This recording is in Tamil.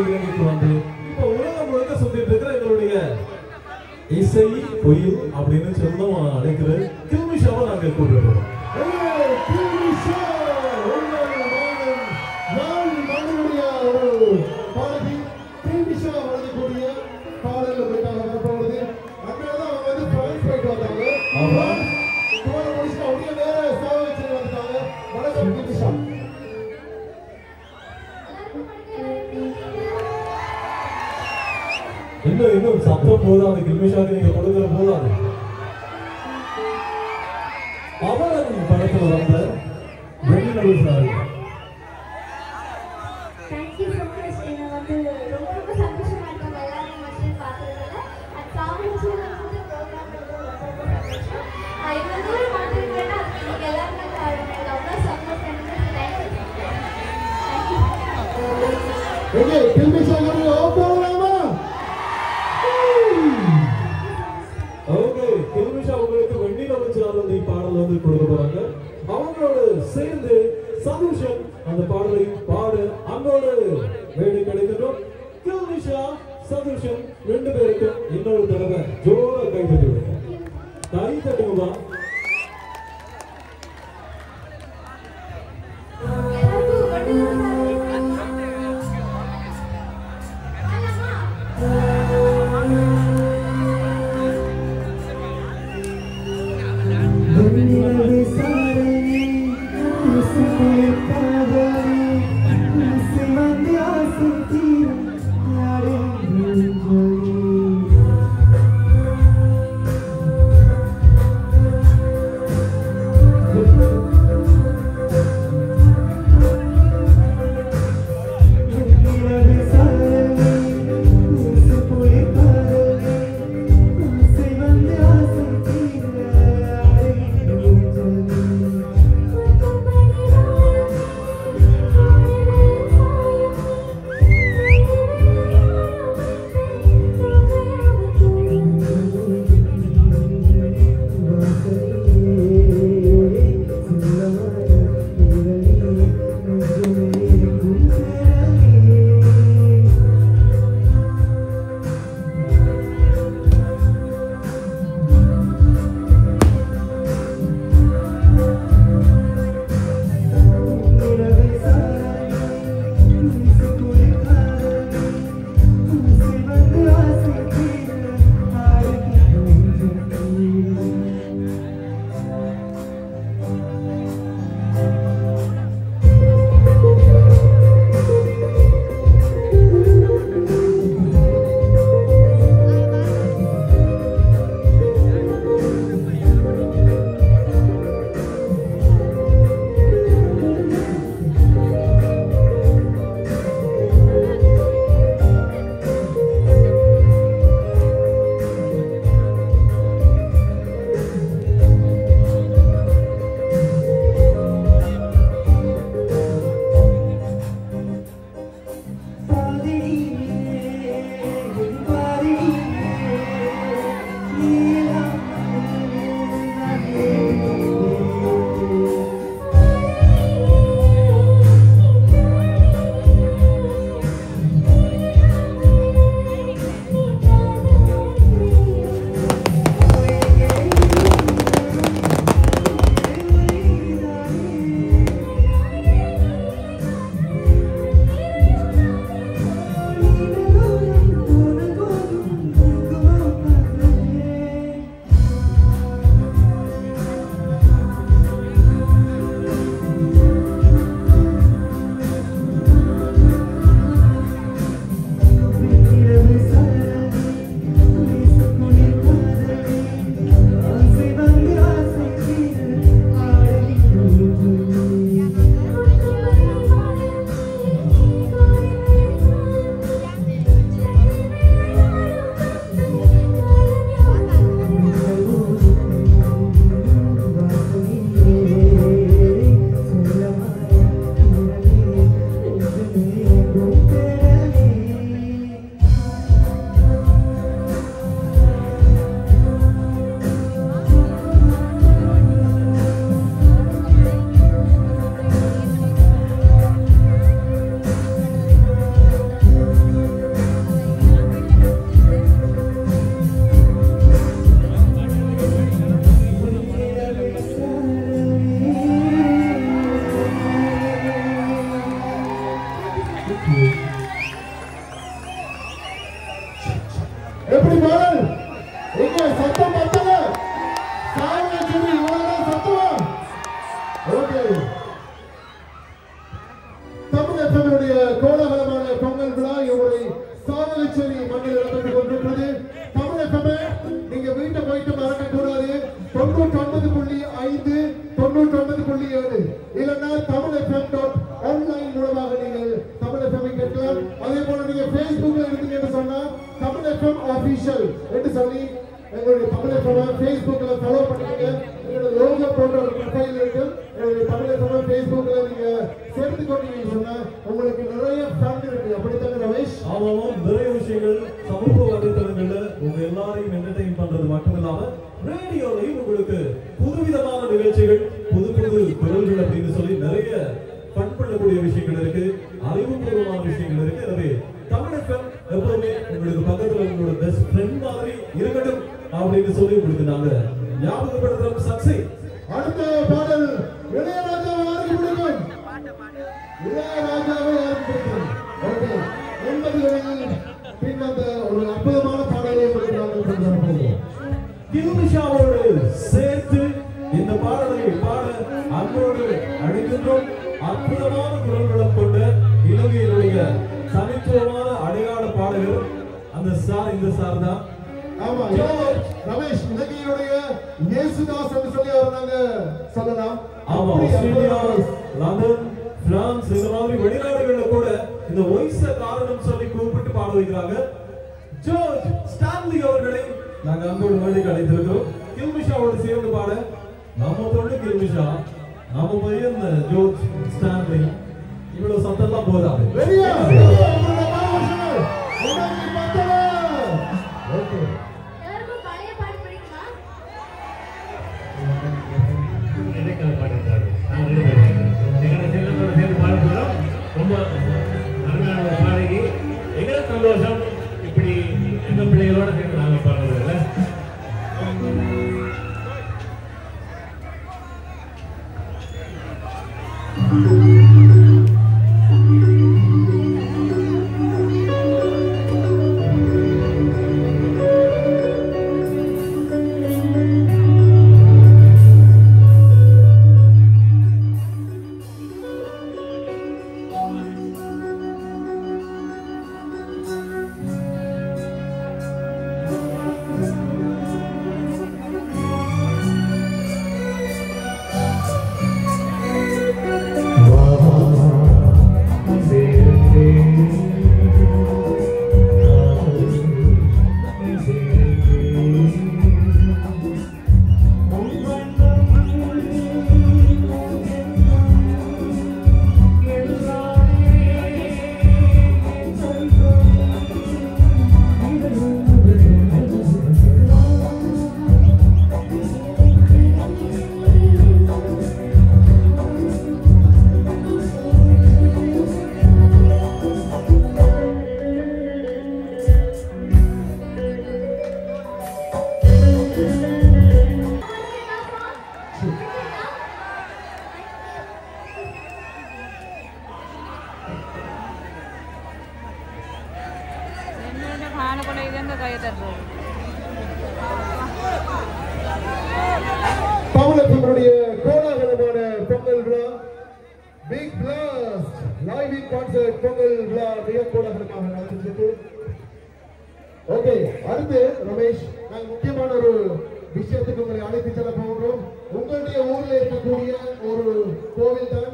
இலங்கைக்கு வந்து இப்போ உலகம் முழுக்க சுத்திட்டு இருக்கிற எங்களுடைய இசை புயல் அப்படின்னு சொல்ல அழைக்கிற கில்மிஷாவை நாங்கள் கூப்பிடுறோம். இன்னும் சத்தம் போதாது, கில்மிஷாவுக்கு நீங்க கொடுக்கிற போதாது. அவன் படத்துல வந்த வெள்ளிநடு சார் பாடல் வந்து கொடுக்க போறாங்க. அவங்களோட சேர்ந்து சதுஷன் அந்த பாடலை பாட அங்கோடு வேலை கிடைக்கணும். கில்மிஷா சதுஷன் ரெண்டு பேருக்கு இன்னொரு தடவை ஜோரா கை தட்டி விடுங்க. கை தட்டுங்கப்பா. Facebookல ஃபாலோ பண்ணிக்கங்க. என்னோட லோகோ போன்ற ஒரு ப்ரொஃபைல் இருக்கு. தமிழ் சமூக Facebookல நீங்க சேர்த்து கொண்டீங்கன்னு சொன்னா உங்களுக்கு நிறைய ஃபன் இருக்கு. அப்படித்தானே ரமேஷ்? ஆமாமா, நிறைய விஷயங்கள் சமூக வலைதளங்கள்ல உங்க எல்லாரையும் என்டர்டெயின் பண்றது மட்டும் இல்லாம ரேடியோலையும் உங்களுக்கு புதுவிதமான நிகழ்ச்சிகள், புது புது குரல்கள் அப்படின்னு சொல்லி நிறைய ஃபன் பண்ணக்கூடிய விஷயங்கள் இருக்கு, அறிவுபூர்வமான விஷயங்கள் இருக்கு. எனவே தமிழ் FM எப்பவுமே உங்களுக்கு பக்கத்துல உங்களோட பெஸ்ட் ஃப்ரெண்ட் மாதிரி இருக்கட்டும் அப்படின்னு சொல்லி உங்களுக்கு நாங்க ஞாபகப்படுத்துறோம். சக்சி அடுத்த பாடல் இளையராஜாவை யாருக்கு பிடிக்கும்? இளையராஜாவை யாருக்கு பிடிக்கும்? ஓகே, 80களில் பின்வந்த ஒரு அற்புதமான பாடலை உங்களுக்கு நாங்கள் கொண்டு வரப்போகிறோம். கில்மிஷாவோடு சேர்த்து இந்த பாடலை பாட அன்போடு அழைக்கின்றோம். அற்புதமான குரல்களும் கொண்ட இலங்கையினுடைய தனித்துவமான அடையாள பாடகர் அந்த சார், இந்த சார் தான். ஆமா, ரமேஷ் இலங்கையுடைய இயேசுதாஸ் என்று சொல்லி அவர் நாங்க சொல்லலாம். ஆமா, ஆஸ்திரேலியா, லண்டன், பிரான்ஸ் இந்த மாதிரி வெளிநாடுகள்ல கூட இந்த வயச காரணம் சொல்லி கூப்பிட்டு பாட வைக்கிறாங்க. ஜார்ஜ் ஸ்டான்லி அவர்களை நாங்க அன்போடு வேலைக்கு அழைத்திருக்கிறோம். கில்மிஷாவோடு சேர்ந்து பாட நம்ம பொண்ணு கில்மிஷா, நம்ம பையன் ஜார்ஜ் ஸ்டான்லி. இவ்வளவு சத்தம் தான் போதாது. ரொம்ப அருமையான பாடகி. எங்களுக்கு சந்தோஷம் இப்படி எங்க பிள்ளைகளோட சேர்ந்து நாங்கள் பாடுறதில்ல. தமிழகத்தினுடைய கோலாகலமான பொங்கல் விழா, big blast live in concert Pongal விழா மிக கோலாகலமாக நடந்துட்டு. ஓகே, அடுத்து ரமேஷ், நாங்கள் முக்கியமான ஒரு விஷயத்துக்கு உங்களை அழைத்து செல்ல போகிறோம். உங்களுடைய ஊர்ல இருக்கக்கூடிய ஒரு கோவில் தான்